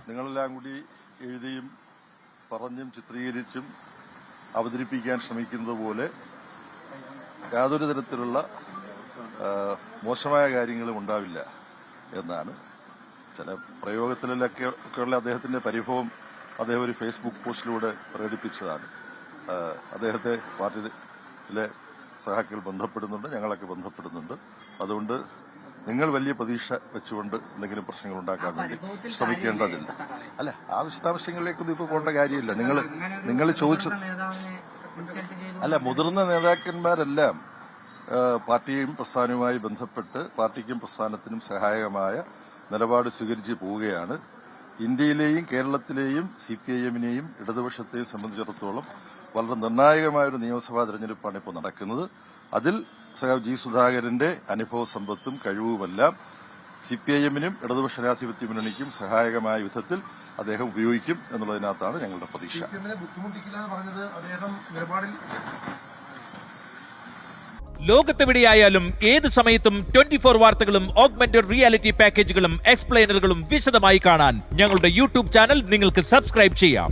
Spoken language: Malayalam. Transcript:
നിങ്ങളെല്ലാം കൂടി എഴുതിയും പറഞ്ഞും ചിത്രീകരിച്ചും അവതരിപ്പിക്കാൻ ശ്രമിക്കുന്നത് പോലെ യാതൊരു തരത്തിലുള്ള മോശമായ കാര്യങ്ങളും ഉണ്ടാവില്ല എന്നാണ് ചില പ്രയോഗത്തിലൊക്കെയുള്ള അദ്ദേഹത്തിന്റെ പരിഭവം അദ്ദേഹം ഒരു ഫേസ്ബുക്ക് പോസ്റ്റിലൂടെ പ്രകടിപ്പിച്ചതാണ്. അദ്ദേഹത്തെ പാർട്ടിയിലെ സഹാക്കൾ ബന്ധപ്പെടുന്നുണ്ട്, ഞങ്ങളൊക്കെ ബന്ധപ്പെടുന്നുണ്ട്. അതുകൊണ്ട് നിങ്ങൾ വലിയ പ്രതീക്ഷ വെച്ചുകൊണ്ട് എന്തെങ്കിലും പ്രശ്നങ്ങൾ ഉണ്ടാക്കാൻ വേണ്ടി ശ്രമിക്കേണ്ടതില്ല. അല്ല, ആ വിശദാംശങ്ങളിലേക്കൊന്നും ഇപ്പോൾ പോകേണ്ട കാര്യമില്ല. നിങ്ങൾ ചോദിച്ചത് അല്ല, മുതിർന്ന നേതാക്കന്മാരെല്ലാം പാർട്ടിയും പ്രസ്ഥാനവുമായി ബന്ധപ്പെട്ട് പാർട്ടിക്കും പ്രസ്ഥാനത്തിനും സഹായകമായ നിലപാട് സ്വീകരിച്ച് പോവുകയാണ്. ഇന്ത്യയിലെയും കേരളത്തിലെയും CPIM-നെയും ഇടതുപക്ഷത്തെയും സംബന്ധിച്ചിടത്തോളം വളരെ നിർണായകമായൊരു നിയമസഭാ തെരഞ്ഞെടുപ്പാണ് ഇപ്പോൾ നടക്കുന്നത്. അതിൽ സഖാവ് ജി സുധാകരന്റെ അനുഭവ സമ്പത്തും കഴിവുമെല്ലാം CPIM-നും ഇടതുപക്ഷ ജനാധിപത്യ മുന്നണിക്കും സഹായകമായ വിധത്തിൽ അദ്ദേഹം ഉപയോഗിക്കും എന്നുള്ളതിനകത്താണ് ഞങ്ങളുടെ പ്രതീക്ഷ. ലോകത്തെവിടെയായാലും ഏത് സമയത്തും 24 വാർത്തകളും ഓഗ്മെന്റഡ് റിയാലിറ്റി പാക്കേജുകളും എക്സ്പ്ലെയിനറുകളും വിശദമായി കാണാൻ ഞങ്ങളുടെ YouTube ചാനൽ നിങ്ങൾക്ക് സബ്സ്ക്രൈബ് ചെയ്യാം.